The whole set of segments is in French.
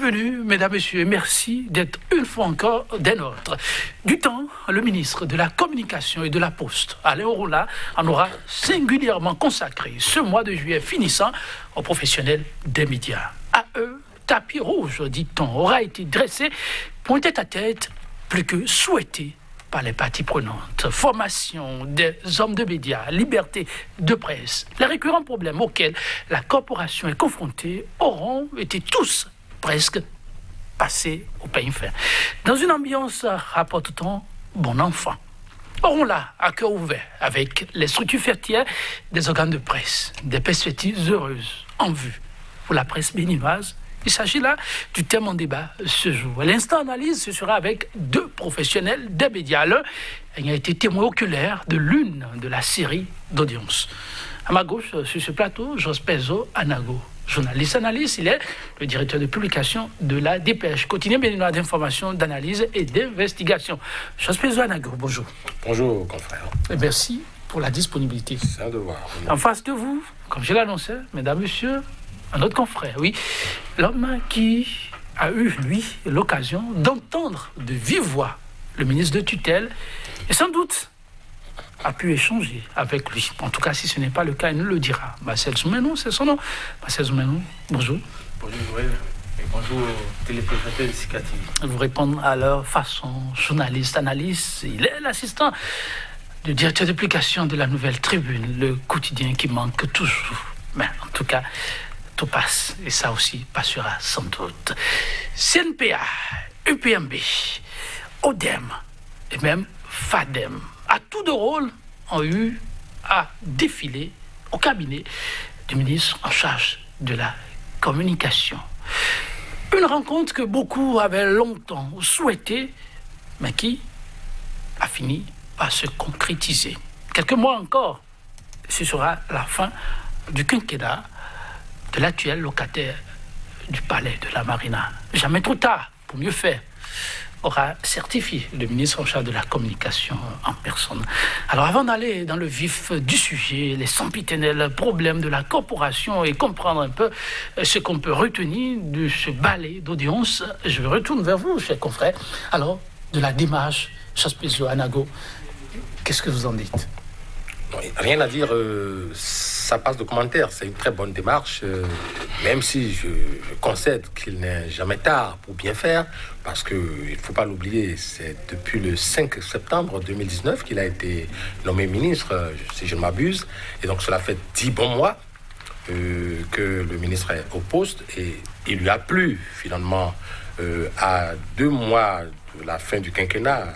Bienvenue, mesdames, messieurs, et merci d'être une fois encore des nôtres. Du temps, le ministre de la Communication et de la Poste, Alain Orula, en aura singulièrement consacré ce mois de juillet finissant aux professionnels des médias. À eux, tapis rouge, dit-on, aura été dressé pour une tête-à-tête plus que souhaité par les parties prenantes. Formation des hommes de médias, liberté de presse, les récurrents problèmes auxquels la corporation est confrontée auront été tous presque passés au peigne fin. Dans une ambiance rapportant bon enfant. Aurons là, à cœur ouvert, avec les structures fertières des organes de presse, des perspectives heureuses en vue pour la presse béninoise. Il s'agit là du thème en débat ce jour. L'instant analyse, ce sera avec deux professionnels des médias. L'un ayant été témoin oculaire de l'une de la série d'audience. À ma gauche, sur ce plateau, Jospezo Anago. Journaliste analyste, il est le directeur de publication de la Dépêche, quotidien béninois d'information, d'analyse et d'investigation. Jospezo Anago, bonjour. Bonjour, confrère. Et merci pour la disponibilité. C'est un devoir. En face de vous, comme je l'annonçais, mesdames, messieurs, un autre confrère, oui, l'homme qui a eu, lui, l'occasion d'entendre de vive voix le ministre de tutelle et sans doute a pu échanger avec lui. En tout cas, si ce n'est pas le cas, il nous le dira. Marcel Zoumenou, c'est son nom. Marcel Zoumenou, bonjour. Bonjour, Joël. Et bonjour, téléspectateurs de Sika TV. Vous répondre à leur façon, journaliste, analyste. Il est l'assistant du directeur d'application de la Nouvelle Tribune, le quotidien qui manque toujours. Mais en tout cas, tout passe, et ça aussi passera sans doute. CNPA, UPMB, ODEM et même FADEM, à tout de rôle, ont eu à défiler au cabinet du ministre en charge de la communication. Une rencontre que beaucoup avaient longtemps souhaitée, mais qui a fini par se concrétiser. Quelques mois encore, ce sera la fin du quinquennat de l'actuel locataire du palais de la Marina. Jamais trop tard pour mieux faire, aura certifié le ministre en charge de la communication en personne. Alors avant d'aller dans le vif du sujet, les sempiternels problèmes de la corporation et comprendre un peu ce qu'on peut retenir de ce balai d'audience, je retourne vers vous, chers confrères. Alors, de la démarche Jospezo Anago, qu'est-ce que vous en dites ? Rien à dire, ça passe de commentaires. C'est une très bonne démarche, même si je concède qu'il n'est jamais tard pour bien faire, parce qu'il ne faut pas l'oublier, c'est depuis le 5 septembre 2019 qu'il a été nommé ministre, si je ne m'abuse, et donc cela fait 10 bons mois que le ministre est au poste, et il lui a plu finalement à 2 mois de la fin du quinquennat,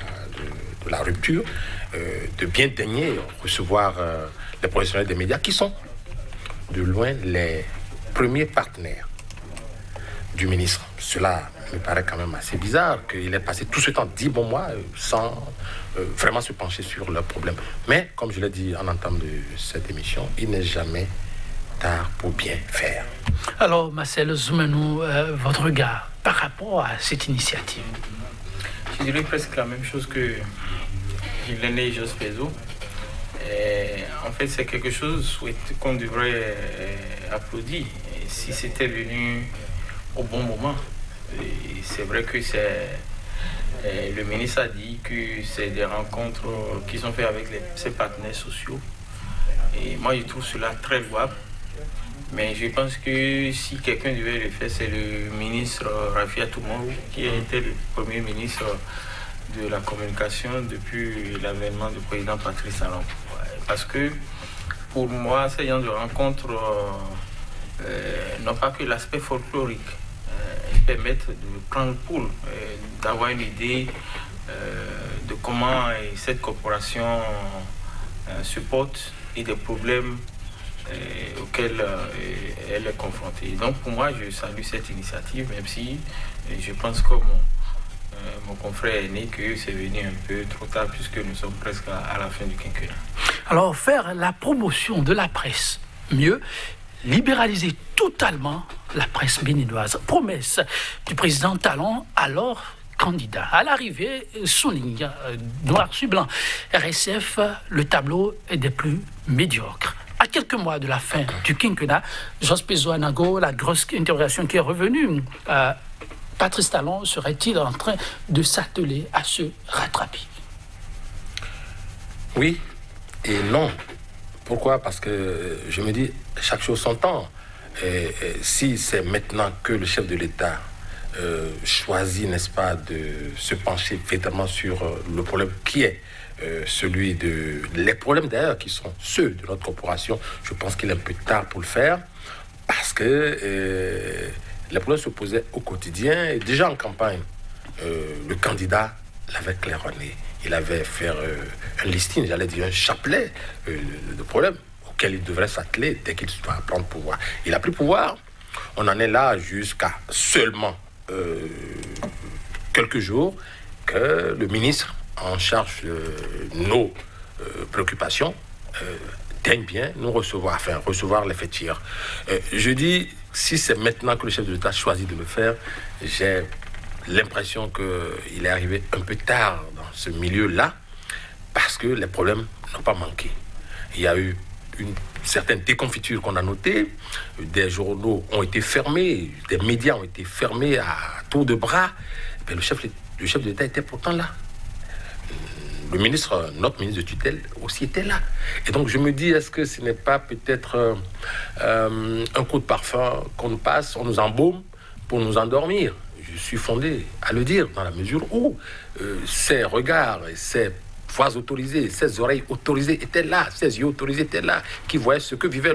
de la rupture, de bien daigner recevoir les professionnels des médias qui sont de loin les premiers partenaires du ministre. Cela me paraît quand même assez bizarre qu'il ait passé tout ce temps, 10 bons mois, sans vraiment se pencher sur leurs problèmes. Mais, comme je l'ai dit en entame de cette émission, il n'est jamais tard pour bien faire. Alors, Marcel Zoumenou, votre regard par rapport à cette initiative? Je dirais presque la même chose que l'aîné Jospezo. En fait, c'est quelque chose qu'on devrait applaudir si c'était venu au bon moment. Et c'est vrai que le ministre a dit que c'est des rencontres qui sont faites avec ses partenaires sociaux. Et moi, je trouve cela très louable. Mais je pense que si quelqu'un devait le faire, c'est le ministre Rafi Toumourou, qui a été le premier ministre de la communication depuis l'avènement du président Patrice Talon. Parce que pour moi, ces genres de rencontres n'ont pas que l'aspect folklorique. Ils permettent de prendre le pouls, d'avoir une idée de comment cette corporation se porte et des problèmes auxquels elle est confrontée. Donc pour moi, je salue cette initiative, même si je pense comme mon confrère aîné que c'est venu un peu trop tard puisque nous sommes presque à la fin du quinquennat. Alors faire la promotion de la presse, mieux libéraliser totalement la presse béninoise. Promesse du président Talon, alors candidat. À l'arrivée, souligne noir sur blanc, RSF, le tableau est des plus médiocres. À quelques mois de la fin du quinquennat, Jospezo Anago, la grosse interrogation qui est revenue, Patrice Talon serait-il en train de s'atteler à se rattraper? Oui et non. Pourquoi? Parce que je me dis, chaque chose son temps. Et si c'est maintenant que le chef de l'État choisit, n'est-ce pas, de se pencher véritablement sur le problème qui est celui de... Les problèmes d'ailleurs qui sont ceux de notre corporation, je pense qu'il est un peu tard pour le faire parce que les problèmes se posaient au quotidien et déjà en campagne. Le candidat l'avait claironné. Il avait fait un listing, j'allais dire un chapelet de problèmes auxquels il devrait s'atteler dès qu'il va prendre pouvoir. Il a pris pouvoir. On en est là jusqu'à seulement quelques jours que le ministre en charge de nos préoccupations daigne bien nous recevoir, enfin recevoir les faits tirs. Je dis, si c'est maintenant que le chef de l'État choisit de le faire, j'ai l'impression qu'il est arrivé un peu tard dans ce milieu-là, parce que les problèmes n'ont pas manqué. Il y a eu une certaine déconfiture qu'on a notée, des journaux ont été fermés, des médias ont été fermés à tour de bras. Mais le chef de l'État était pourtant là. Le ministre, notre ministre de tutelle aussi était là. Et donc je me dis, est-ce que ce n'est pas peut-être un coup de parfum qu'on nous passe, on nous embaume pour nous endormir? Je suis fondé à le dire, dans la mesure où ces regards et ces voix autorisées, ces oreilles autorisées étaient là, ces yeux autorisés étaient là, qui voyaient ce que vivaient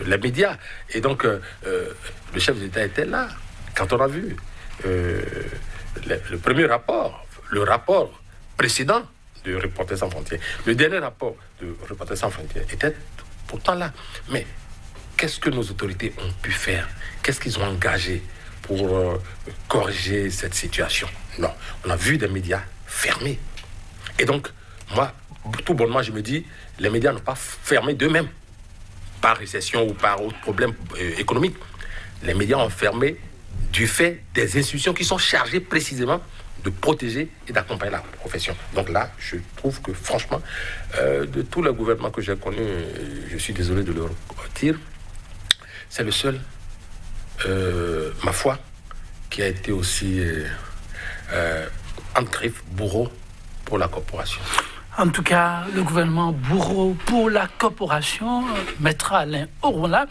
les médias. Et donc, le chef d'État était là. Quand on a vu le premier rapport, le rapport précédent de Reporters sans frontières, le dernier rapport de Reporters sans frontières était pourtant là. Mais qu'est-ce que nos autorités ont pu faire? Qu'est-ce qu'ils ont engagé pour corriger cette situation? Non, on a vu des médias fermés. Et donc, moi, tout bonnement, je me dis, les médias n'ont pas fermé d'eux-mêmes, par récession ou par autre problème économique. Les médias ont fermé du fait des institutions qui sont chargées précisément de protéger et d'accompagner la profession. Donc là, je trouve que franchement, de tous les gouvernements que j'ai connus, je suis désolé de le dire, c'est le seul, ma foi, qui a été aussi entre griffes, bourreau pour la corporation. En tout cas, le gouvernement bourreau pour la corporation, Maître Alain Orona,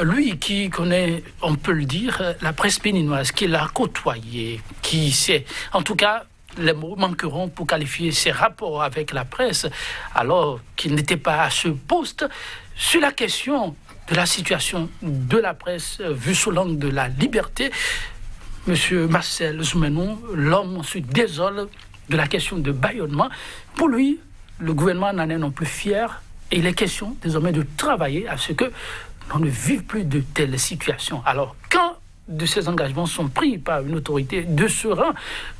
lui qui connaît, on peut le dire, la presse béninoise, qui l'a côtoyé, qui sait, en tout cas, les mots manqueront pour qualifier ses rapports avec la presse, alors qu'il n'était pas à ce poste, sur la question de la situation de la presse, vue sous l'angle de la liberté. Monsieur Marcel Zoumenon, l'homme se désole de la question de bâillonnement. Pour lui, le gouvernement n'en est non plus fier et il est question désormais de travailler à ce que l'on ne vive plus de telles situations. Alors, quand de ces engagements sont pris par une autorité de ce rang,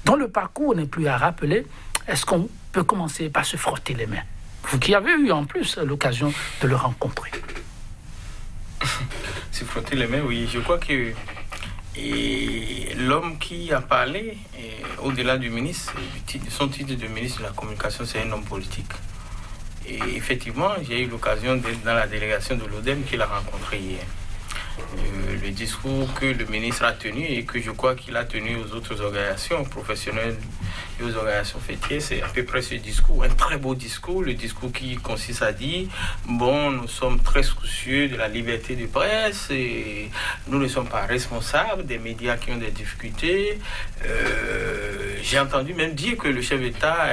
dont le parcours n'est plus à rappeler, est-ce qu'on peut commencer par se frotter les mains? Vous qui avez eu en plus l'occasion de le rencontrer. Se frotter les mains, oui. Je crois que l'homme qui a parlé, au-delà du ministre, son titre de ministre de la Communication, c'est un homme politique. Et effectivement, j'ai eu l'occasion d'être dans la délégation de l'ODEM qu'il a rencontré hier. Le discours que le ministre a tenu et que je crois qu'il a tenu aux autres organisations professionnelles et aux organisations fêtières, c'est à peu près ce discours, un très beau discours, le discours qui consiste à dire bon, nous sommes très soucieux de la liberté de presse et nous ne sommes pas responsables des médias qui ont des difficultés. J'ai entendu même dire que le chef d'État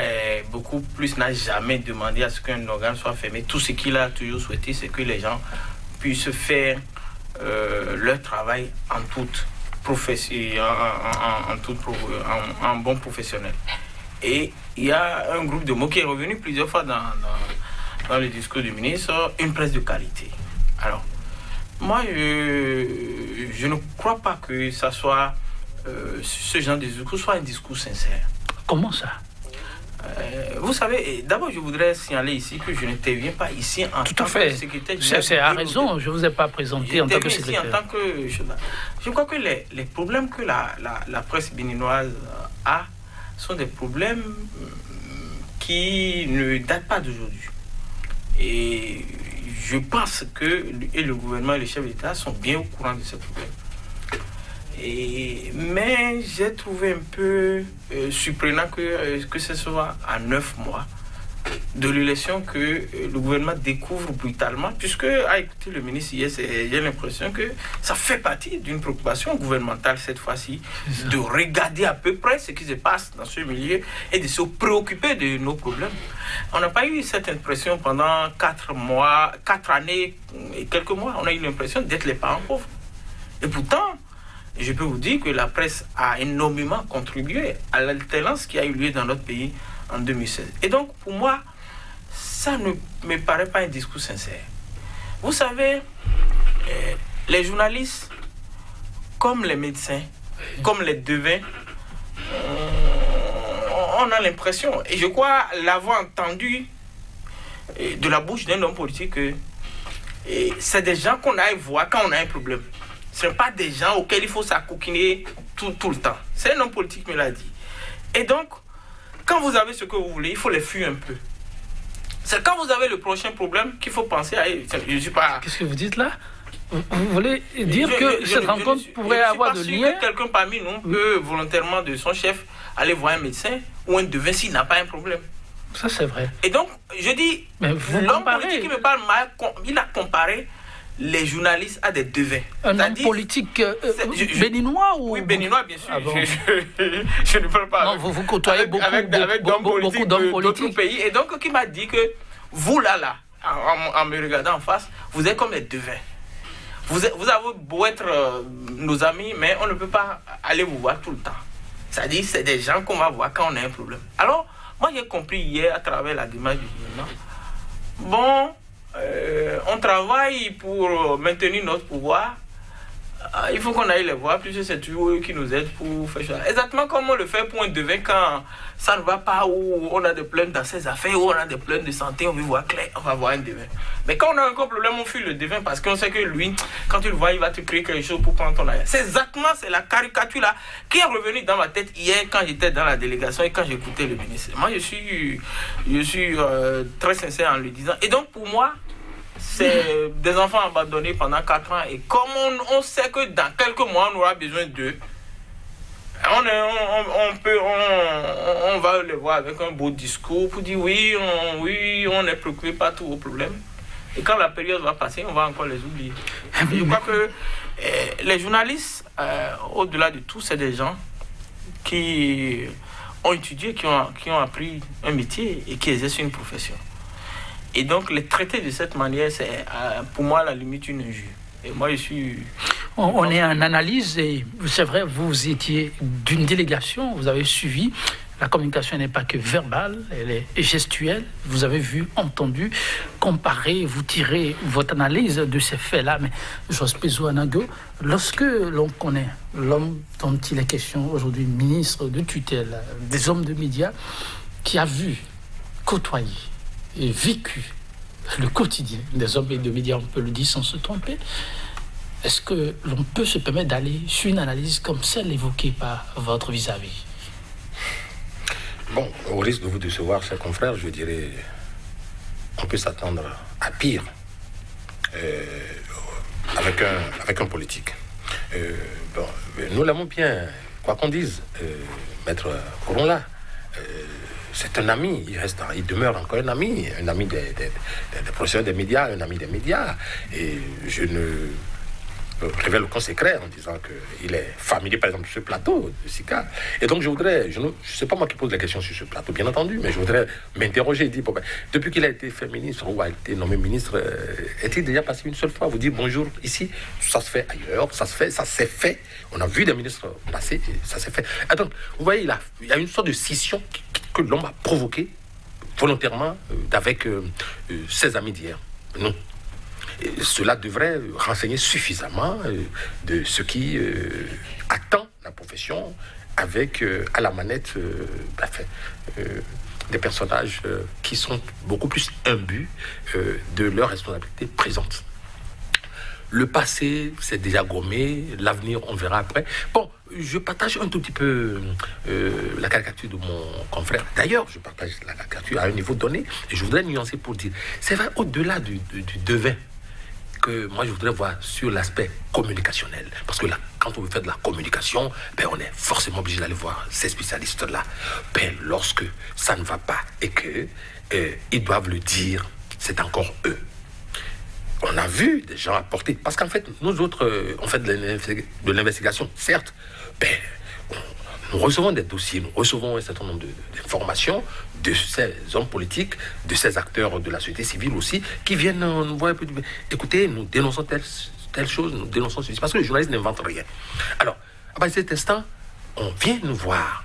beaucoup plus n'a jamais demandé à ce qu'un organe soit fermé. Tout ce qu'il a toujours souhaité, c'est que les gens puissent faire leur travail en toute profession, en bon professionnel. Et il y a un groupe de mots qui est revenu plusieurs fois dans le discours du ministre, une presse de qualité. Alors, moi, je ne crois pas que ça soit ce genre de discours soit un discours sincère. Comment ça? Vous savez, d'abord je voudrais signaler ici que je n'interviens pas ici en tant que secrétaire général. C'est à raison, je ne vous ai pas présenté en tant que secrétaire. En tant que, je crois que les problèmes que la presse béninoise a sont des problèmes qui ne datent pas d'aujourd'hui. Et je pense que le gouvernement et le chef d'État sont bien au courant de ces problèmes. Mais j'ai trouvé un peu surprenant que ce soit à 9 mois de l'élection que le gouvernement découvre brutalement, puisque, à écouter le ministre hier, j'ai l'impression que ça fait partie d'une préoccupation gouvernementale cette fois-ci, de regarder à peu près ce qui se passe dans ce milieu et de se préoccuper de nos problèmes. On n'a pas eu cette impression pendant 4 années et quelques mois. On a eu l'impression d'être les parents pauvres. Et pourtant, je peux vous dire que la presse a énormément contribué à l'alternance qui a eu lieu dans notre pays en 2016. Et donc, pour moi, ça ne me paraît pas un discours sincère. Vous savez, les journalistes, comme les médecins, comme les devins, on a l'impression, et je crois l'avoir entendu de la bouche d'un homme politique, que c'est des gens qu'on aille voir quand on a un problème. Ce ne sont pas des gens auxquels il faut s'acoquiner tout le temps. C'est un homme politique qui me l'a dit. Et donc, quand vous avez ce que vous voulez, il faut les fuir un peu. C'est quand vous avez le prochain problème qu'il faut penser à... Je suis pas... Qu'est-ce que vous dites là? Vous voulez dire que cette rencontre pourrait avoir de lien? Je ne suis pas sûr que quelqu'un parmi nous peut volontairement de son chef aller voir un médecin ou un devin s'il n'a pas un problème. Ça, c'est vrai. Et donc, je dis, l'homme politique qui me parle mal, il a comparé les journalistes à des devins. Un homme politique béninois ou... Oui, béninois, bien sûr. Ah bon. Je ne parle pas. Non, vous côtoyez beaucoup d'hommes politiques d'autres pays. Et donc, qui m'a dit que vous, là, en me regardant en face, vous êtes comme des devins. Vous avez beau être nos amis, mais on ne peut pas aller vous voir tout le temps. C'est-à-dire, c'est des gens qu'on va voir quand on a un problème. Alors, moi, j'ai compris hier, à travers la démarche du gouvernement, bon... on travaille pour maintenir notre pouvoir. Il faut qu'on aille les voir, puisque c'est toujours eux qui nous aident pour faire ça. Exactement comme on le fait pour un devin quand ça ne va pas, ou on a des problèmes dans ses affaires, ou on a des problèmes de santé, on veut voir clair, on va voir un devin. Mais quand on a encore problème, on fuit le devin parce qu'on sait que lui, quand tu le vois, il va te créer quelque chose pour prendre ton arrière. C'est la caricature là qui est revenue dans ma tête hier quand j'étais dans la délégation et quand j'écoutais le ministre. Moi, je suis très sincère en le disant. Et donc, pour moi, c'est des enfants abandonnés pendant 4 ans. Et comme on sait que dans quelques mois, on aura besoin d'eux, on va les voir avec un beau discours pour dire oui, on est préoccupé par tous vos problèmes. Et quand la période va passer, on va encore les oublier. Je crois que les journalistes, au-delà de tout, c'est des gens qui ont étudié, qui ont appris un métier et qui exercent une profession. Et donc, les traiter de cette manière, c'est pour moi, à la limite, une injure. Et moi, je suis... On est en analyse et c'est vrai, vous étiez d'une délégation, vous avez suivi. La communication n'est pas que verbale, elle est gestuelle. Vous avez vu, entendu, comparé, vous tirez votre analyse de ces faits-là. Mais Jos Pezo Anago, lorsque l'on connaît l'homme dont il est question aujourd'hui, ministre de tutelle, des hommes de médias, qui a vu, côtoyé et vécu le quotidien des hommes et de médias, on peut le dire sans se tromper, est-ce que l'on peut se permettre d'aller sur une analyse comme celle évoquée par votre vis-à-vis? Bon, au risque de vous décevoir, chers confrères, je dirais on peut s'attendre à pire avec un politique. Bon, nous l'aimons bien, quoi qu'on dise, Maître Koronla. C'est un ami, il demeure encore un ami des professionnels des médias, un ami des médias. Et je ne révèle aucun secret en disant qu'il est familier, par exemple, sur ce plateau de SICA. Et donc, je sais pas moi qui pose la question sur ce plateau, bien entendu, mais je voudrais m'interroger et dire, bon, depuis qu'il a été fait ministre ou a été nommé ministre, est-il déjà passé une seule fois vous dire bonjour ici? Ça se fait ailleurs, ça s'est fait. On a vu des ministres passer, et ça s'est fait. Donc, vous voyez, il y a une sorte de scission que l'homme a provoquée volontairement avec ses amis d'hier. Non. Et cela devrait renseigner suffisamment de ce qui attend la profession avec à la manette des personnages qui sont beaucoup plus imbus de leurs responsabilités présentes. Le passé, c'est déjà gommé, l'avenir, on verra après. Bon, je partage un tout petit peu la caricature de mon confrère. D'ailleurs, je partage la caricature à un niveau donné, et je voudrais nuancer pour dire, c'est vrai, au-delà du devin, que moi je voudrais voir sur l'aspect communicationnel. Parce que là, quand on veut faire de la communication, on est forcément obligé d'aller voir ces spécialistes-là. Lorsque ça ne va pas et qu'ils doivent le dire, c'est encore eux. On a vu des gens apporter, parce qu'en fait, nous autres, on fait de l'investigation, certes, nous recevons des dossiers, nous recevons un certain nombre d'informations de ces hommes politiques, de ces acteurs de la société civile aussi, qui viennent nous voir un peu. Écoutez, nous dénonçons telle chose, nous dénonçons ceci, parce que les journalistes n'inventent rien. Alors, à partir de cet instant, on vient nous voir,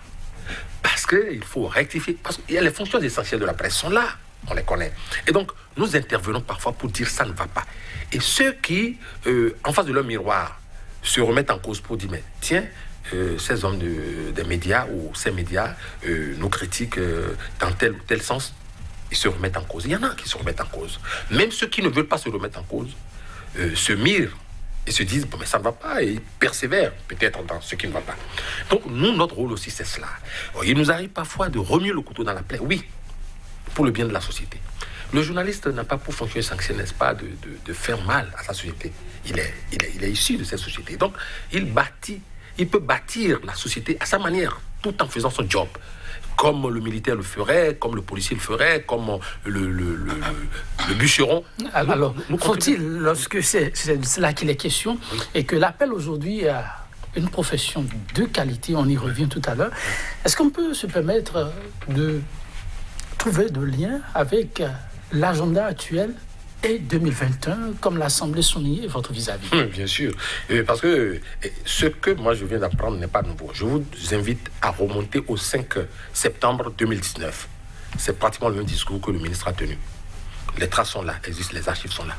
parce qu'il faut rectifier, parce que les fonctions essentielles de la presse sont là, on les connaît. Et donc, nous intervenons parfois pour dire ça ne va pas. Et ceux qui, en face de leur miroir, se remettent en cause pour dire, mais tiens, ces hommes des médias ou ces médias nous critiquent dans tel ou tel sens, ils se remettent en cause. Il y en a qui se remettent en cause. Même ceux qui ne veulent pas se remettre en cause se mirent et se disent, mais ça ne va pas, et ils persévèrent peut-être dans ce qui ne va pas. Donc, nous, notre rôle aussi, c'est cela. Il nous arrive parfois de remuer le couteau dans la plaie, oui, pour le bien de la société. Le journaliste n'a pas pour fonction essentielle, n'est-ce pas, de faire mal à sa société. Il est issu de cette société. Donc, il peut bâtir la société à sa manière, tout en faisant son job. Comme le militaire le ferait, comme le policier le ferait, comme le bûcheron. Alors, faut-il, lorsque c'est cela qu'il est question, et que l'appel aujourd'hui à une profession de qualité, on y revient tout à l'heure, est-ce qu'on peut se permettre de trouver de liens avec l'agenda actuel et 2021, comme l'Assemblée soulignait votre vis-à-vis? Bien sûr, parce que ce que moi je viens d'apprendre n'est pas nouveau. Je vous invite à remonter au 5 septembre 2019. C'est pratiquement le même discours que le ministre a tenu. Les traces sont là, existent, les archives sont là.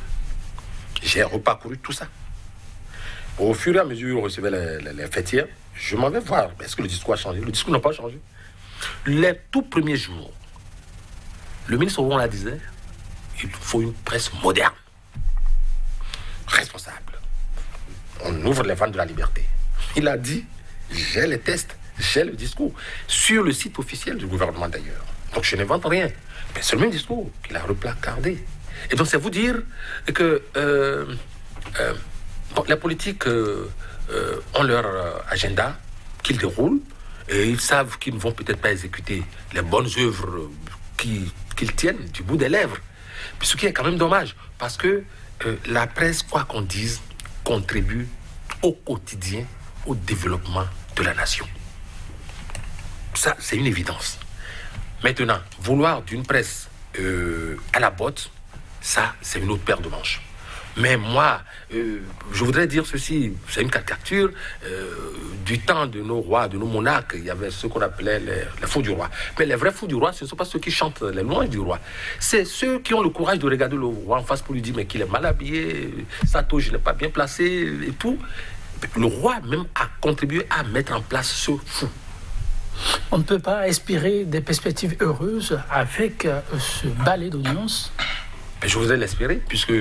J'ai reparcouru tout ça. Au fur et à mesure où on recevait les fêtières, je m'en vais voir. Est-ce que le discours a changé? Le discours n'a pas changé. Les tout premiers jours, le ministre Ouron disait, il faut une presse moderne, responsable. On ouvre les vannes de la liberté. Il a dit, j'ai les tests, j'ai le discours, sur le site officiel du gouvernement d'ailleurs. Donc je n'invente rien. Mais c'est le même discours qu'il a replacardé. Et donc c'est vous dire que les politiques ont leur agenda qu'ils déroulent et ils savent qu'ils ne vont peut-être pas exécuter les bonnes œuvres qu'ils tiennent du bout des lèvres. Ce qui est quand même dommage, parce que la presse, quoi qu'on dise, contribue au quotidien au développement de la nation. Ça, c'est une évidence. Maintenant, vouloir d'une presse à la botte, ça, c'est une autre paire de manches. Mais moi, je voudrais dire ceci, c'est une caricature. Du temps de nos rois, de nos monarques, il y avait ce qu'on appelait les fous du roi. Mais les vrais fous du roi, ce ne sont pas ceux qui chantent les louanges du roi. C'est ceux qui ont le courage de regarder le roi en face pour lui dire mais qu'il est mal habillé, sa toge n'est pas bien placée et tout. Le roi même a contribué à mettre en place ce fou. On ne peut pas espérer des perspectives heureuses avec ce balai d'audience? Je voudrais l'espérer, puisque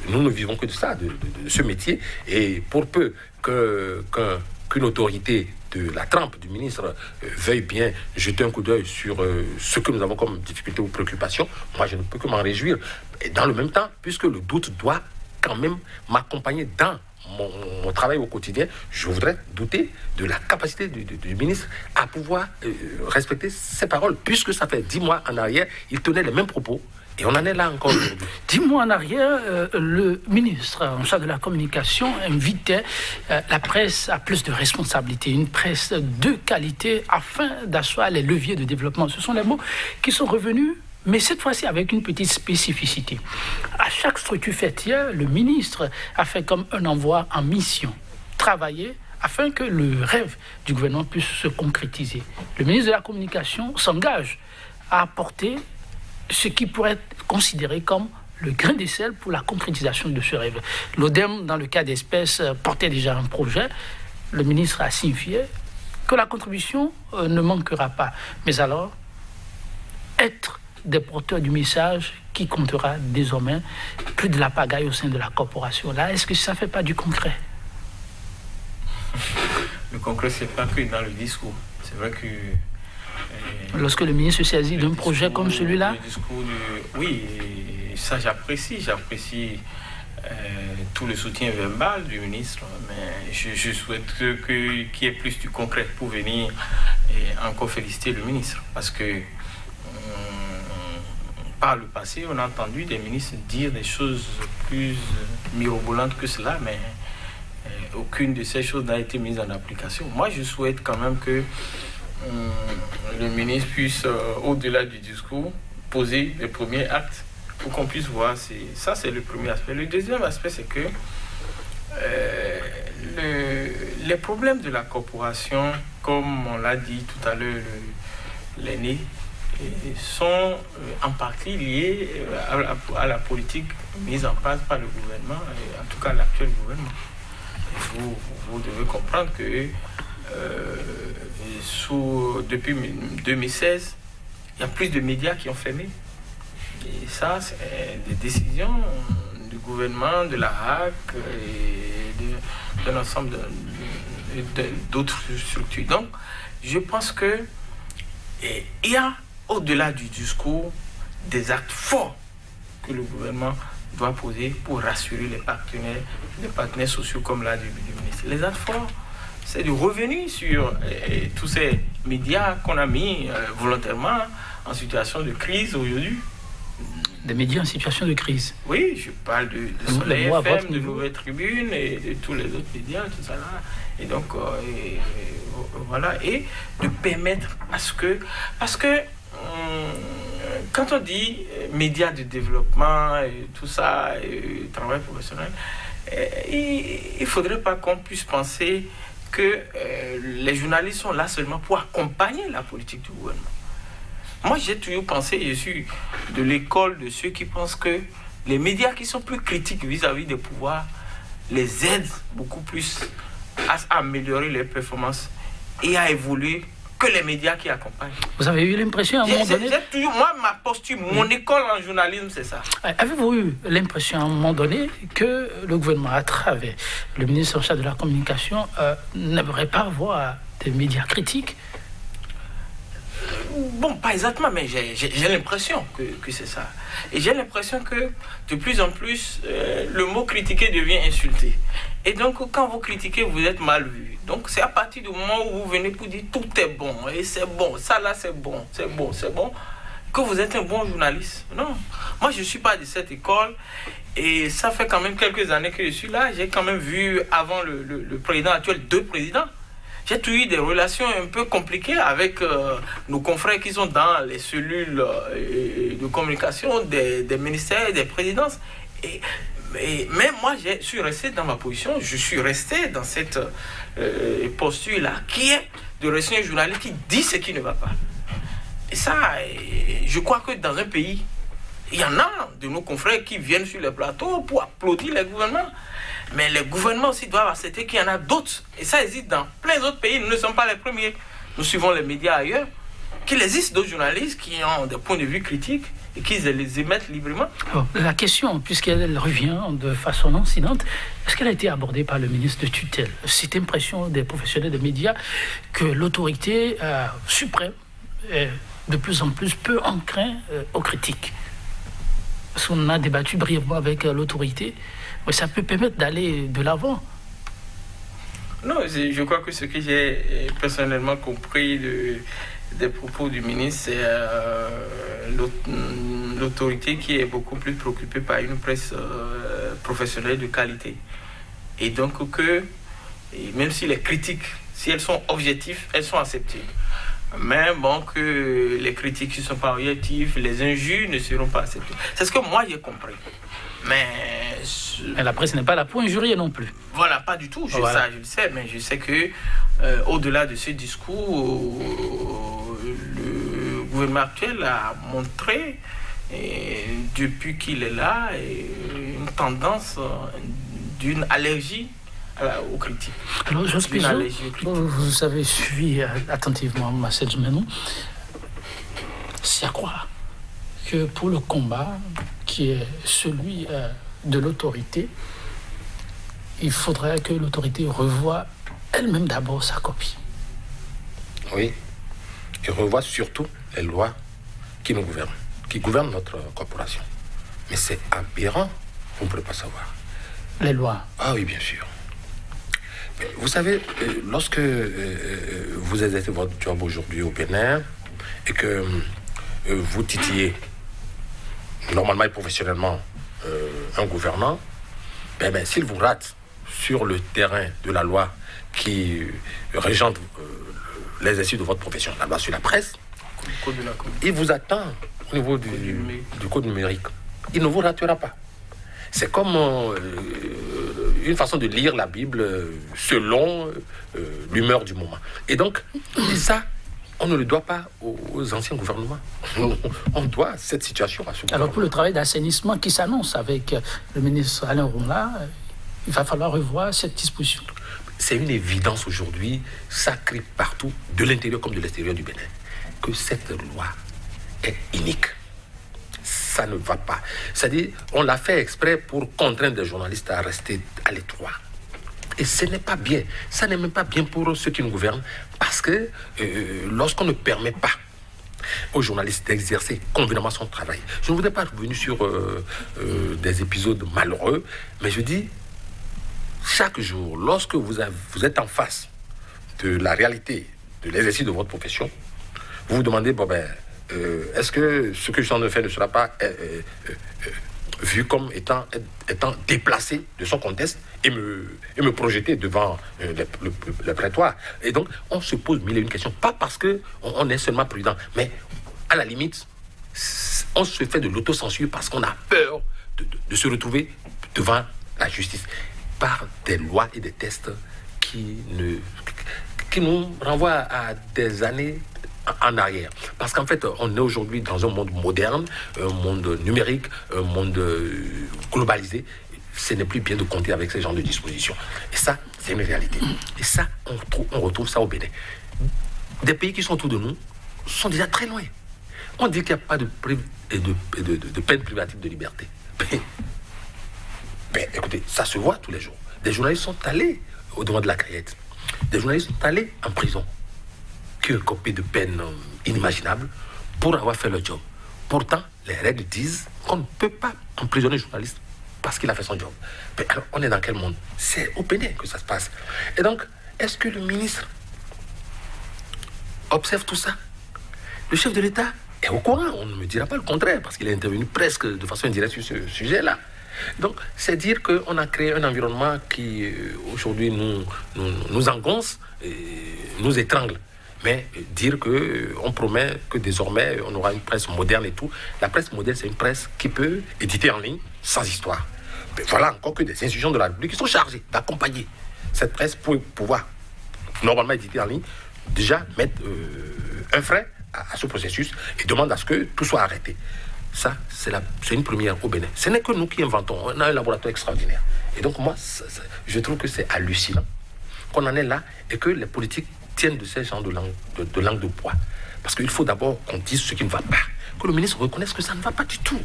nous ne vivons que de ça, de ce métier. Et pour peu qu'une autorité de la trempe du ministre veuille bien jeter un coup d'œil sur ce que nous avons comme difficultés ou préoccupations, moi je ne peux que m'en réjouir. Et dans le même temps, puisque le doute doit quand même m'accompagner dans mon travail au quotidien, je voudrais douter de la capacité du ministre à pouvoir respecter ses paroles, puisque ça fait 10 mois en arrière, il tenait les mêmes propos. Et on en est là encore aujourd'hui. 10 mois en arrière, le ministre en charge de la communication invitait la presse à plus de responsabilités, une presse de qualité afin d'asseoir les leviers de développement. Ce sont les mots qui sont revenus, mais cette fois-ci avec une petite spécificité. À chaque structure fêtière, le ministre a fait comme un envoi en mission, travailler afin que le rêve du gouvernement puisse se concrétiser. Le ministre de la communication s'engage à apporter ce qui pourrait être considéré comme le grain de sel pour la concrétisation de ce rêve. L'ODEM, dans le cas d'espèces, portait déjà un projet. Le ministre a signifié que la contribution ne manquera pas. Mais alors, être des porteurs du message qui comptera désormais plus de la pagaille au sein de la corporation. Là, est-ce que ça ne fait pas du concret? Le concret, ce n'est pas que dans le discours. C'est vrai que... Lorsque le ministre se saisit d'un projet comme celui-là? Oui, ça j'apprécie tout le soutien verbal du ministre, mais je souhaite qu'il y ait plus du concret pour venir et encore féliciter le ministre, parce que par le passé, on a entendu des ministres dire des choses plus mirobolantes que cela, mais aucune de ces choses n'a été mise en application. Moi, je souhaite quand même que le ministre puisse, au-delà du discours, poser les premiers actes pour qu'on puisse voir. Ça, c'est le premier aspect. Le deuxième aspect, c'est que les problèmes de la corporation, comme on l'a dit tout à l'heure, l'aîné, sont en partie liés à la politique mise en place par le gouvernement, et en tout cas l'actuel gouvernement. Vous devez comprendre que depuis 2016, il y a plus de médias qui ont fermé. Et ça, c'est des décisions du gouvernement, de la HAC et d'un ensemble d'autres structures. Donc, je pense que il y a, au-delà du discours, des actes forts que le gouvernement doit poser pour rassurer les partenaires sociaux, comme l'a dit le ministre. Les actes forts, c'est de revenir sur tous ces médias qu'on a mis volontairement en situation de crise aujourd'hui. Des médias en situation de crise. Oui, je parle de Soleil FM, de Nouvelle Tribune et de tous les autres médias, tout ça là. Et donc, voilà, et de permettre à ce que... Parce que quand on dit médias de développement et tout ça, et travail professionnel, il ne faudrait pas qu'on puisse penser que les journalistes sont là seulement pour accompagner la politique du gouvernement. Moi, j'ai toujours pensé, je suis de l'école de ceux qui pensent que les médias qui sont plus critiques vis-à-vis des pouvoirs les aident beaucoup plus à améliorer leurs performances et à évoluer que les médias qui accompagnent. Vous avez eu l'impression à un moment donné... Moi, ma posture, mon école en journalisme, c'est ça. Avez-vous eu l'impression à un moment donné que le gouvernement, à travers le ministre en charge de la communication, n'aimerait pas avoir des médias critiques? Bon, pas exactement, mais j'ai l'impression que c'est ça. Et j'ai l'impression que de plus en plus, le mot critiquer devient insulté. Et donc, quand vous critiquez, vous êtes mal vu. Donc, c'est à partir du moment où vous venez pour dire tout est bon, et c'est bon, ça là c'est bon, que vous êtes un bon journaliste. Non, moi je ne suis pas de cette école, et ça fait quand même quelques années que je suis là. J'ai quand même vu, avant le président actuel, 2 présidents. J'ai toujours eu des relations un peu compliquées avec nos confrères qui sont dans les cellules de communication des ministères et des présidences. Mais moi, je suis resté dans ma position, je suis resté dans cette posture-là, qui est de rester un journaliste qui dit ce qui ne va pas. Et ça, je crois que dans un pays, il y en a de nos confrères qui viennent sur les plateaux pour applaudir les gouvernements. Mais les gouvernements aussi doivent accepter qu'il y en a d'autres. Et ça existe dans plein d'autres pays. Nous ne sommes pas les premiers. Nous suivons les médias ailleurs. Qu'il existe d'autres journalistes qui ont des points de vue critiques et qui les émettent librement. Alors, la question, puisqu'elle revient de façon incidente, est-ce qu'elle a été abordée par le ministre de tutelle? Cette impression des professionnels des médias que l'autorité suprême est de plus en plus peu enclin aux critiques. Parce qu'on a débattu brièvement avec l'autorité, mais ça peut permettre d'aller de l'avant. Non, je crois que ce que j'ai personnellement compris des propos du ministre, c'est l'autorité qui est beaucoup plus préoccupée par une presse professionnelle de qualité. Et donc même si les critiques, si elles sont objectives, elles sont acceptées. Mais bon, que les critiques qui ne sont pas objectives, les injures ne seront pas acceptées. C'est ce que moi j'ai compris. Mais la presse n'est pas là pour injurier non plus. Voilà, pas du tout. Ça, je le sais, mais je sais que au-delà de ce discours, le gouvernement actuel a montré, depuis qu'il est là, une tendance d'une allergie aux critiques. Alors, vous avez suivi attentivement Marcel Djemeno. C'est à croire que pour le combat qui est celui de l'autorité, il faudrait que l'autorité revoie elle-même d'abord sa copie. Oui, et revoie surtout les lois qui nous gouvernent, qui gouvernent notre corporation. Mais c'est aberrant, vous ne pouvez pas savoir. les lois. Ah oui, bien sûr. Vous savez, lorsque vous exercez votre job aujourd'hui au Bénin et que vous titillez normalement et professionnellement un gouvernant, s'il vous rate sur le terrain de la loi qui régente l'exercice de votre profession, la loi sur la presse, il vous attend au niveau du code numérique. Il ne vous ratera pas. C'est comme une façon de lire la Bible selon l'humeur du moment. Et donc, ça, on ne le doit pas aux anciens gouvernements. On doit cette situation à ce gouvernement. Alors, pour le travail d'assainissement qui s'annonce avec le ministre Alain Roula, il va falloir revoir cette disposition. C'est une évidence aujourd'hui, ça crie partout, de l'intérieur comme de l'extérieur du Bénin, que cette loi est inique. Ça ne va pas. C'est-à-dire, on l'a fait exprès pour contraindre les journalistes à rester à l'étroit. Et ce n'est pas bien. Ça n'est même pas bien pour ceux qui nous gouvernent, parce que lorsqu'on ne permet pas aux journalistes d'exercer convenablement son travail, je ne voudrais pas revenir sur des épisodes malheureux, mais je dis, chaque jour, lorsque vous êtes en face de la réalité de l'exercice de votre profession, vous vous demandez, est-ce que ce que je suis en train de faire ne sera pas vu comme étant déplacé de son contexte et me projeter devant le prétoire. Et donc, on se pose mille et une questions. Pas parce qu'on est seulement prudent, mais à la limite, on se fait de l'autocensure parce qu'on a peur de se retrouver devant la justice par des lois et des tests qui nous renvoient à des années en arrière. Parce qu'en fait, on est aujourd'hui dans un monde moderne, un monde numérique, un monde globalisé. Ce n'est plus bien de compter avec ce genre de dispositions. Et ça, c'est une réalité. Et ça, on retrouve ça au Bénin. Des pays qui sont autour de nous sont déjà très loin. On dit qu'il n'y a pas de peine privative de liberté. Écoutez, ça se voit tous les jours. Des journalistes sont allés au-devant de la criette. Des journalistes sont allés en prison, qui ont copé de peines inimaginables pour avoir fait le job. Pourtant, les règles disent qu'on ne peut pas emprisonner un journaliste parce qu'il a fait son job. Mais alors, on est dans quel monde? C'est au Bénin que ça se passe. Et donc, est-ce que le ministre observe tout ça? Le chef de l'État est au courant, on ne me dira pas le contraire, parce qu'il est intervenu presque de façon indirecte sur ce sujet-là. Donc, c'est dire qu'on a créé un environnement qui, aujourd'hui, nous engonce, et nous étrangle. Mais dire qu'on promet que désormais, on aura une presse moderne et tout. La presse moderne, c'est une presse qui peut éditer en ligne sans histoire. Mais voilà encore que des institutions de la République qui sont chargées d'accompagner cette presse pour pouvoir normalement éditer en ligne, déjà mettre un frein à ce processus et demande à ce que tout soit arrêté. Ça, c'est une première au Bénin. Ce n'est que nous qui inventons. On a un laboratoire extraordinaire. Et donc, moi, je trouve que c'est hallucinant qu'on en est là et que les politiques tiennent de ces genres de langue de bois. Parce qu'il faut d'abord qu'on dise ce qui ne va pas. Que le ministre reconnaisse que ça ne va pas du tout.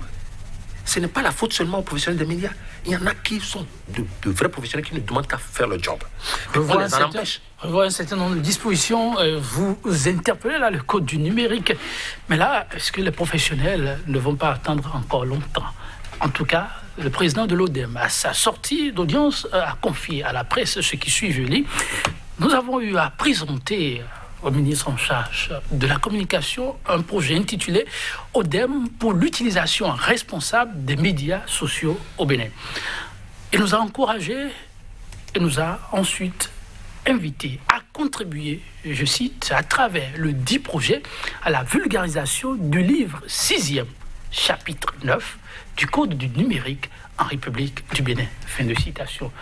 Ce n'est pas la faute seulement aux professionnels des médias. Il y en a qui sont de vrais professionnels qui ne demandent qu'à faire le job. On les en empêche. Revoir un certain nombre de dispositions. Vous interpellez là le code du numérique. Mais là, est-ce que les professionnels ne vont pas attendre encore longtemps? En tout cas, le président de l'ODEM, à sa sortie d'audience, a confié à la presse ce qui suit, je lis. Nous avons eu à présenter au ministre en charge de la communication un projet intitulé ODEM pour l'utilisation responsable des médias sociaux au Bénin. Il nous a encouragés et nous a ensuite invités à contribuer, je cite, à travers le dit projet à la vulgarisation du livre 6e, chapitre 9 du Code du numérique en République du Bénin. Fin de citation.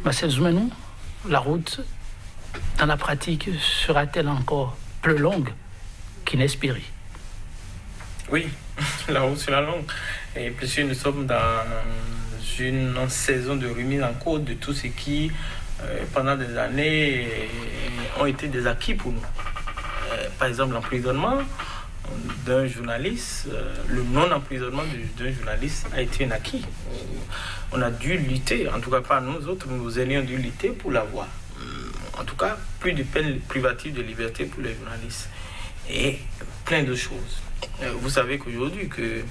Marcel Zoumenou, la route dans la pratique sera-t-elle encore plus longue qu'inespérée? Oui, la route sera longue. Et puisque nous sommes dans une saison de remise en cause de tout ce qui, pendant des années, ont été des acquis pour nous. Par exemple, l'emprisonnement d'un journaliste, le non-emprisonnement d'un journaliste a été un acquis. On a dû lutter, en tout cas pas nous autres, nos aînés ont dû lutter pour l'avoir. En tout cas, plus de peine privative de liberté pour les journalistes. Et plein de choses. Vous savez qu'aujourd'hui, que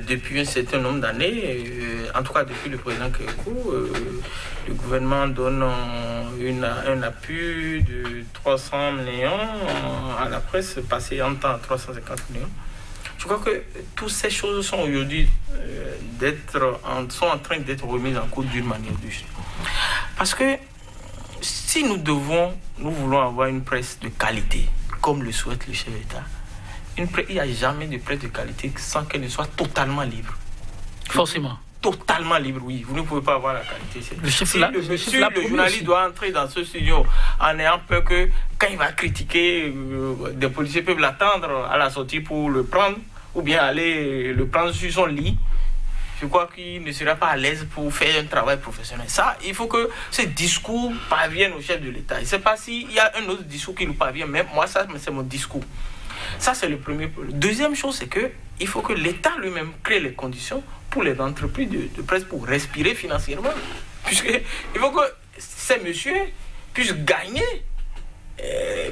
depuis un certain nombre d'années, en tout cas depuis le président Kékou, le gouvernement donne un appui de 300 millions à la presse, passé en temps à 350 millions. Je crois que toutes ces choses sont aujourd'hui sont en train d'être remises en cause d'une manière ou d'une autre. Parce que si nous voulons avoir une presse de qualité, comme le souhaite le chef d'État, il n'y a jamais de presse de qualité sans qu'elle ne soit totalement libre. Forcément. Totalement libre, oui. Vous ne pouvez pas avoir la qualité. Le journaliste doit entrer dans ce studio en ayant peur que quand il va critiquer, des policiers peuvent l'attendre à la sortie pour le prendre, ou bien aller le prendre sur son lit. Je crois qu'il ne sera pas à l'aise pour faire un travail professionnel. Ça, il faut que ce discours parvienne au chef de l'État. Je ne sais pas s'il y a un autre discours qui nous parvient, mais moi, ça, c'est mon discours. Ça, c'est le premier point. Deuxième chose, c'est qu'il faut que l'État lui-même crée les conditions pour les entreprises de presse pour respirer financièrement. Puisqu'il faut que ces messieurs puissent gagner,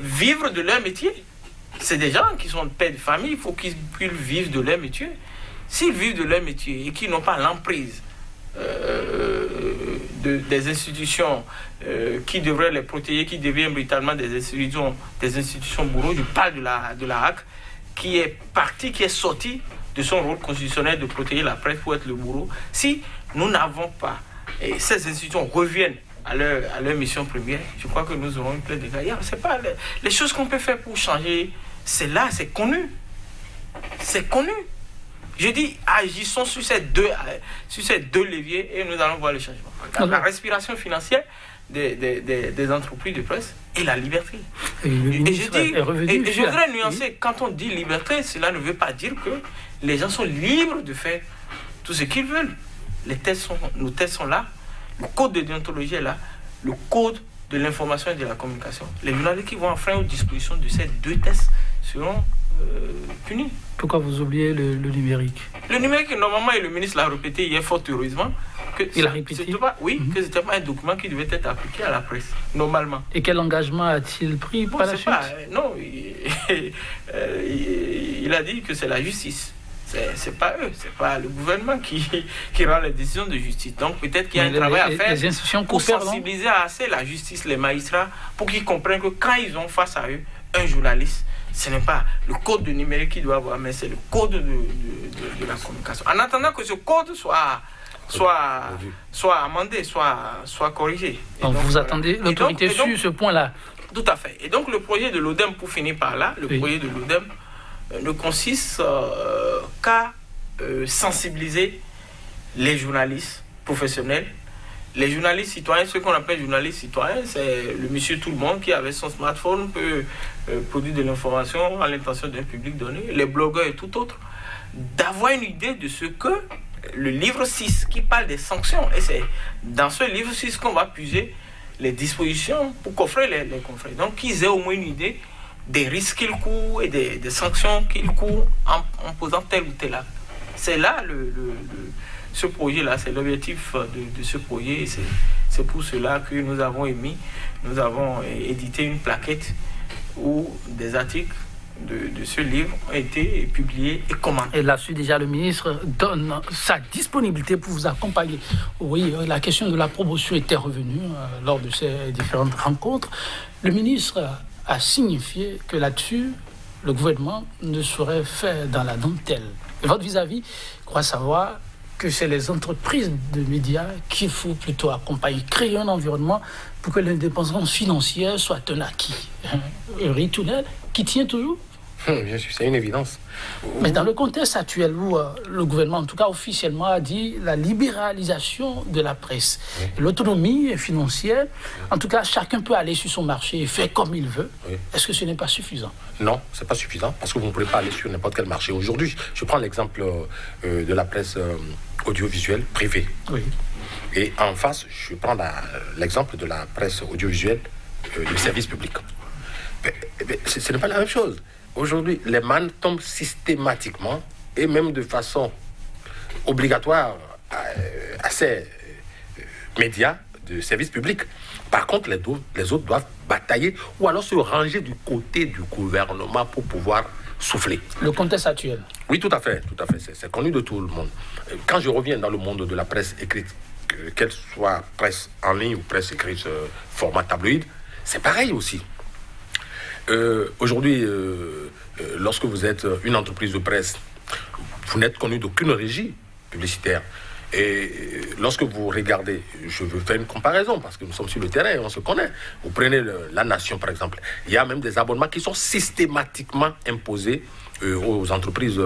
vivre de leur métier. C'est des gens qui sont pères de famille, il faut qu'ils puissent vivre de leur métier. S'ils vivent de leur métier et qu'ils n'ont pas l'emprise des institutions qui devraient les protéger, qui deviennent brutalement des institutions bourreaux, je parle de la HAC, qui est sortie de son rôle constitutionnel de protéger la presse pour être le bourreau. Si nous n'avons pas, et ces institutions reviennent à leur mission première, je crois que nous aurons une plaie de gaillard. C'est pas les choses qu'on peut faire pour changer, c'est là, c'est connu. C'est connu. Je dis, agissons sur ces deux leviers et nous allons voir le changement. La respiration financière des entreprises de presse et la liberté. Et je voudrais nuancer, quand on dit liberté, cela ne veut pas dire que les gens sont libres de faire tout ce qu'ils veulent. Nos tests sont là, le code de déontologie est là, le code de l'information et de la communication. Les journalistes qui vont enfreindre aux dispositions de ces deux tests seront punis. Pourquoi vous oubliez le numérique? Le numérique, normalement, et le ministre l'a répété hier fort heureusement, que il a répété que ce n'était pas un document qui devait être appliqué à la presse, normalement. Et quel engagement a-t-il pris par la suite? Non, il a dit que c'est la justice. C'est pas eux, c'est pas le gouvernement qui rend les décisions de justice. Donc peut-être qu'il y a un travail à faire pour sensibiliser assez la justice, les magistrats, pour qu'ils comprennent que quand ils ont face à eux un journaliste, ce n'est pas le code du numérique qu'ils doivent avoir, mais c'est le code de la communication. En attendant que ce code soit amendé, soit corrigé. Donc vous attendez l'autorité sur ce point-là? Tout à fait. Et donc le projet de l'ODEM, pour finir par là, projet de l'ODEM ne consiste qu'à sensibiliser les journalistes professionnels, les journalistes citoyens. Ce qu'on appelle journalistes citoyens, c'est le monsieur tout le monde qui avec son smartphone peut produire de l'information à l'intention d'un public donné, les blogueurs et tout autre, d'avoir une idée de ce que le livre 6 qui parle des sanctions, et c'est dans ce livre 6 qu'on va puiser les dispositions pour coffrer les confrères. Donc qu'ils aient au moins une idée des risques qu'ils courent et des sanctions qu'ils courent en posant tel ou tel acte. C'est là ce projet-là, c'est l'objectif de ce projet. Et c'est pour cela que nous avons édité une plaquette où des articles de ce livre ont été publiés et commentés. Et là-dessus, déjà, le ministre donne sa disponibilité pour vous accompagner. Oui, la question de la promotion était revenue lors de ces différentes rencontres. Le ministre a signifié que là-dessus, le gouvernement ne saurait faire dans la dentelle. Et votre vis-à-vis croit savoir que c'est les entreprises de médias qu'il faut plutôt accompagner, créer un environnement pour que l'indépendance financière soit un acquis. Un rituel qui tient toujours. Bien sûr, c'est une évidence. Mais dans le contexte actuel où le gouvernement, en tout cas officiellement, a dit la libéralisation de la presse, l'autonomie financière, en tout cas, chacun peut aller sur son marché et faire comme il veut. Est-ce que ce n'est pas suffisant? Non, ce n'est pas suffisant parce que vous ne pouvez pas aller sur n'importe quel marché. Aujourd'hui, je prends l'exemple de la presse audiovisuelle privée. Oui. Et en face, je prends l'exemple de la presse audiovisuelle de service public. Mais ce n'est pas la même chose. Aujourd'hui, les mannes tombent systématiquement et même de façon obligatoire à ces médias de service public. Par contre, les autres doivent batailler ou alors se ranger du côté du gouvernement pour pouvoir souffler. Le contexte actuel. Oui, tout à fait. C'est connu de tout le monde. Quand je reviens dans le monde de la presse écrite, qu'elle soit presse en ligne ou presse écrite format tabloïd, c'est pareil aussi. Aujourd'hui, lorsque vous êtes une entreprise de presse, vous n'êtes connu d'aucune régie publicitaire. Et lorsque vous regardez, je veux faire une comparaison parce que nous sommes sur le terrain, on se connaît. Vous prenez La Nation par exemple, il y a même des abonnements qui sont systématiquement imposés aux entreprises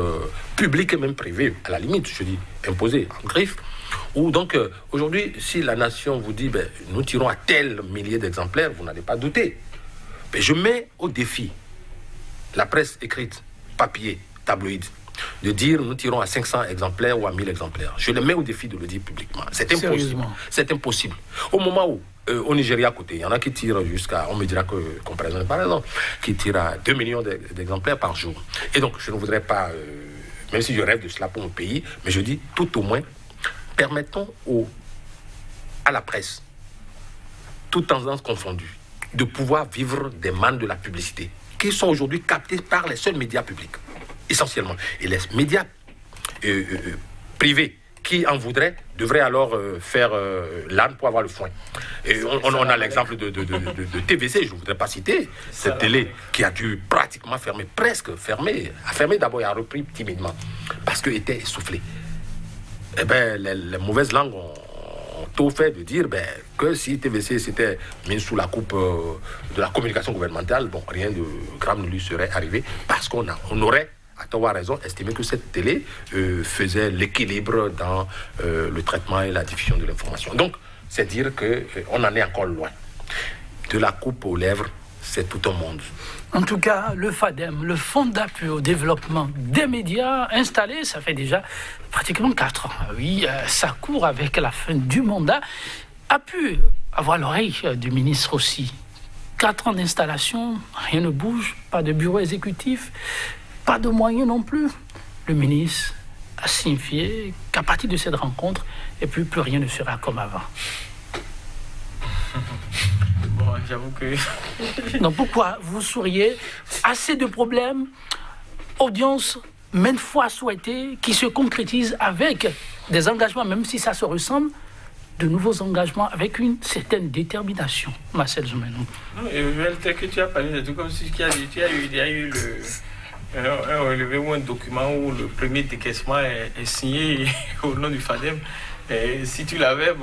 publiques et même privées, à la limite, je dis imposés en griffe. Ou donc aujourd'hui, si La Nation vous dit nous tirons à tel millier d'exemplaires, vous n'allez pas douter. Mais je mets au défi la presse écrite, papier, tabloïd, de dire nous tirons à 500 exemplaires ou à 1000 exemplaires. Je le mets au défi de le dire publiquement. C'est impossible. Sérieusement. C'est impossible. Au moment où, au Nigeria à côté, il y en a qui tirent jusqu'à, on me dira que comparaison n'est pas raison, qui tirent à 2 millions d'exemplaires par jour. Et donc, je ne voudrais pas, même si je rêve de cela pour mon pays, mais je dis tout au moins, permettons à la presse, toutes tendances confondues, de pouvoir vivre des mannes de la publicité, qui sont aujourd'hui captés par les seuls médias publics, essentiellement. Et les médias privés qui en voudraient devraient alors faire l'âne pour avoir le foin. Et on a l'exemple de TVC, je ne voudrais pas citer, cette télé qui a dû pratiquement fermer, presque fermer, a fermé d'abord et a repris timidement, parce qu'elle était essoufflée. Eh bien, les mauvaises langues ont tout fait de dire que si TVC s'était mis sous la coupe de la communication gouvernementale, rien de grave ne lui serait arrivé, parce qu'on aurait, à avoir raison, estimé que cette télé faisait l'équilibre dans le traitement et la diffusion de l'information. Donc, c'est dire qu'on en est encore loin. De la coupe aux lèvres, c'est tout un monde. En tout cas, le FADEM, le Fonds d'appui au développement des médias, installé, ça fait déjà pratiquement 4 ans. Oui, ça court avec la fin du mandat, a pu avoir l'oreille du ministre aussi. 4 ans d'installation, rien ne bouge, pas de bureau exécutif, pas de moyens non plus. Le ministre a signifié qu'à partir de cette rencontre, et puis plus rien ne sera comme avant. Bon, j'avoue que... Donc pourquoi vous souriez? Assez de problèmes, audience maintes fois souhaitée, qui se concrétisent avec des engagements, même si ça se ressemble, de nouveaux engagements avec une certaine détermination. Marcel Zoumenou. Non, tel que tu as parlé de tout comme si il y a eu un relevé ou un document où le premier décaissement est signé au nom du FADEM. Et si tu l'avais,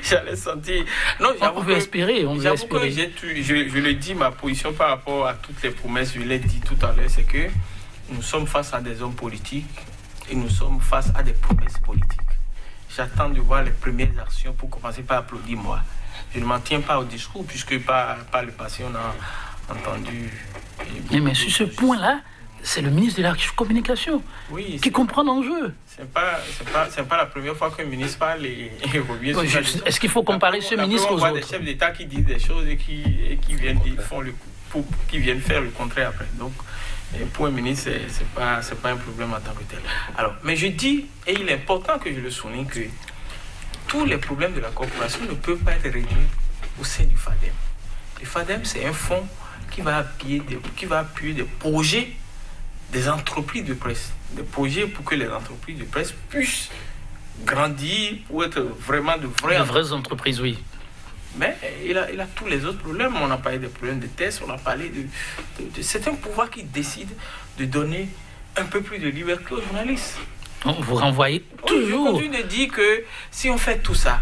j'allais sentir... Non, on veut espérer, on veut espérer. Je le dis, ma position par rapport à toutes les promesses, je l'ai dit tout à l'heure, c'est que nous sommes face à des hommes politiques et nous sommes face à des promesses politiques. J'attends de voir les premières actions pour commencer par applaudir moi. Je ne m'en tiens pas au discours, puisque par le passé, on a entendu... Mais sur ce point-là, c'est le ministre de la Communication qui comprend l'enjeu. C'est pas la première fois qu'un ministre parle et revient sur ça. Est-ce qu'il faut comparer ce ministre aux autres? On voit des chefs d'État qui disent des choses et qui viennent faire le contraire après. Donc, pour un ministre, c'est pas un problème en tant que tel. Alors, mais je dis, et il est important que je le souligne, que tous les problèmes de la corporation ne peuvent pas être réglés au sein du FADEM. Le FADEM, c'est un fonds qui va appuyer des projets des entreprises de presse, des projets pour que les entreprises de presse puissent grandir, pour être vraiment de vraies entreprises, oui. Mais il a tous les autres problèmes. On a parlé des problèmes de tests, on a parlé de c'est un pouvoir qui décide de donner un peu plus de liberté aux journalistes. Vous renvoyez toujours. Je continue de dire que si on fait tout ça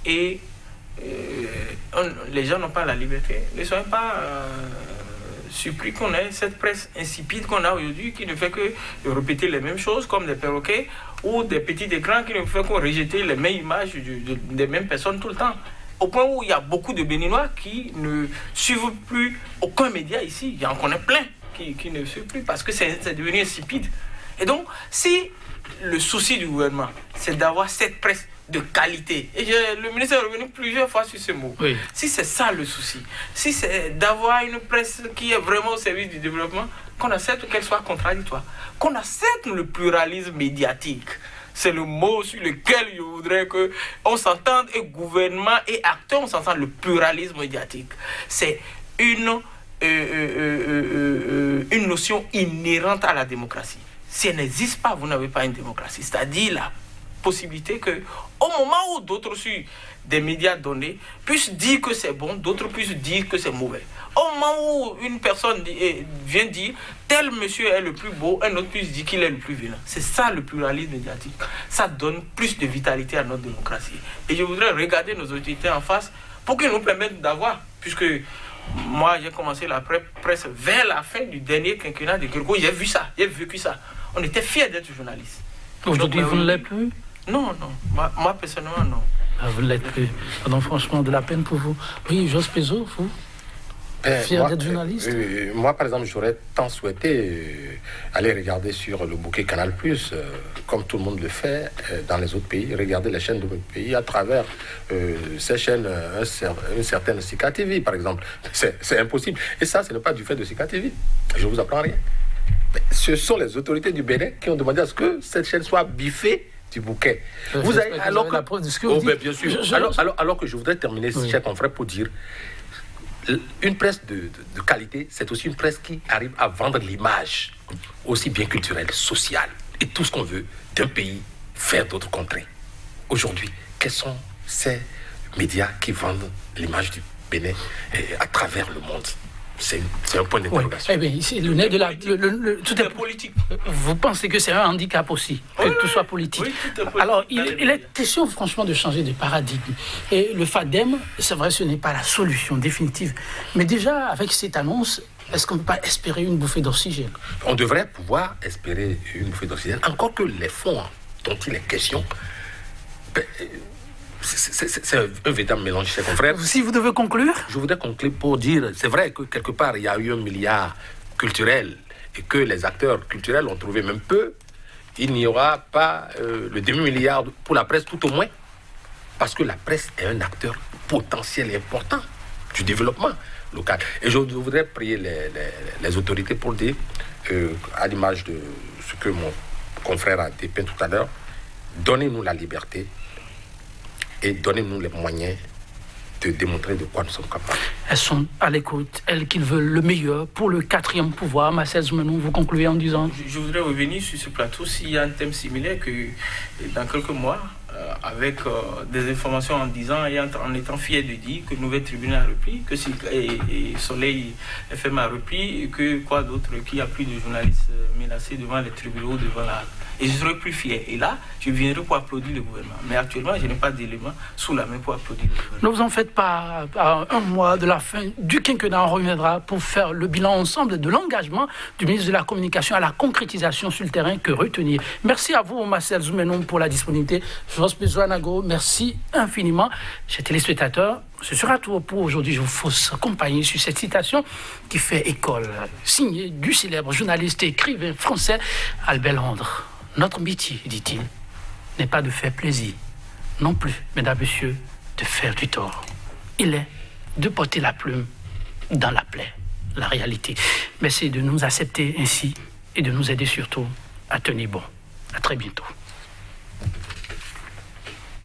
et les gens n'ont pas la liberté, ne soyez pas surpris qu'on ait cette presse insipide qu'on a aujourd'hui qui ne fait que de répéter les mêmes choses comme des perroquets ou des petits écrans qui ne font que rejeter les mêmes images des mêmes personnes tout le temps. Au point où il y a beaucoup de Béninois qui ne suivent plus aucun média ici. Il y en connaît plein qui ne suivent plus parce que c'est devenu insipide. Et donc, si le souci du gouvernement, c'est d'avoir cette presse de qualité, et le ministre est revenu plusieurs fois sur ce mot, oui. Si c'est ça le souci, si c'est d'avoir une presse qui est vraiment au service du développement, qu'on accepte qu'elle soit contradictoire, qu'on accepte le pluralisme médiatique, c'est le mot sur lequel je voudrais qu'on s'entende, et gouvernement et acteurs, on s'entende, le pluralisme médiatique. C'est une notion inhérente à la démocratie. Si elle n'existe pas, vous n'avez pas une démocratie. C'est-à-dire la possibilité que, au moment où d'autres sur des médias donnés puissent dire que c'est bon, d'autres puissent dire que c'est mauvais. Au moment où une personne vient dire tel monsieur est le plus beau, un autre puisse dire qu'il est le plus vilain. C'est ça le pluralisme médiatique. Ça donne plus de vitalité à notre démocratie. Et je voudrais regarder nos autorités en face pour qu'ils nous permettent d'avoir, puisque moi j'ai commencé la presse vers la fin du dernier quinquennat de Grego, j'ai vu ça, j'ai vécu ça. On était fiers d'être journalistes. Aujourd'hui, vous ne l'êtes plus? Non. Moi personnellement, non. Ah, vous ne l'êtes plus. Pardon, franchement, de la peine pour vous. Oui, Jos Pezo, vous? Fier d'être journaliste? Moi, par exemple, j'aurais tant souhaité aller regarder sur le bouquet Canal+, comme tout le monde le fait dans les autres pays, regarder les chaînes de notre pays à travers ces chaînes, une certaine Sika TV, par exemple. C'est impossible. Et ça, ce n'est pas du fait de Sika TV. Je ne vous apprends rien. Mais ce sont les autorités du Bénin qui ont demandé à ce que cette chaîne soit biffée du bouquet. Vous avez alors que... la preuve de ce que vous dites. Bien sûr. Alors que je voudrais terminer, chers confrères, pour dire une presse de qualité, c'est aussi une presse qui arrive à vendre l'image, aussi bien culturelle, sociale, et tout ce qu'on veut d'un pays vers d'autres contrées. Aujourd'hui, quels sont ces médias qui vendent l'image du Bénin à travers le monde? C'est un point d'interrogation. Eh bien, c'est le nez de la... tout est politique. Vous pensez que c'est un handicap aussi, que tout soit politique? Oui, tout est politique. Alors, il est question franchement de changer de paradigme. Et le FADEM, c'est vrai, ce n'est pas la solution définitive. Mais déjà, avec cette annonce, est-ce qu'on ne peut pas espérer une bouffée d'oxygène? On devrait pouvoir espérer une bouffée d'oxygène, encore que les fonds dont il est question... C'est un véritable mélange, chers confrères. Si vous devez conclure? Je voudrais conclure pour dire, c'est vrai que quelque part, il y a eu 1 milliard culturel et que les acteurs culturels ont trouvé même peu. Il n'y aura pas le demi-milliard pour la presse, tout au moins, parce que la presse est un acteur potentiel et important du développement local. Et je voudrais prier les autorités pour dire, à l'image de ce que mon confrère a dépeint tout à l'heure, donnez-nous la liberté et donnez-nous les moyens de démontrer de quoi nous sommes capables. Elles sont à l'écoute, elles qui veulent le meilleur pour le 4e pouvoir. Marcel Zoumenou, vous concluez en disant... Je voudrais revenir sur ce plateau s'il y a un thème similaire que dans quelques mois, avec des informations en disant et en étant fier de dire que Nouvelle Tribune a repris, que Soleil FM a repris, que quoi d'autre, qu'il n'y a plus de journalistes menacés devant les tribunaux, devant la... Et je serai plus fier. Et là, je viendrai pour applaudir le gouvernement. Mais actuellement, je n'ai pas d'éléments sous la main pour applaudir le gouvernement. Ne vous en faites pas. À un mois de la fin du quinquennat, on reviendra pour faire le bilan ensemble de l'engagement du ministre de la Communication à la concrétisation sur le terrain. Que retenir. Merci à vous, Marcel Zoumenou, pour la disponibilité. Jos Pezo Anago, merci infiniment. Chers téléspectateurs, ce sera tout pour aujourd'hui. Je vous accompagner sur cette citation qui fait école, signée du célèbre journaliste et écrivain français Albert Londres. Notre métier, dit-il, n'est pas de faire plaisir, non plus, mesdames, messieurs, de faire du tort. Il est de porter la plume dans la plaie, la réalité. Merci de nous accepter ainsi et de nous aider surtout à tenir bon. À très bientôt.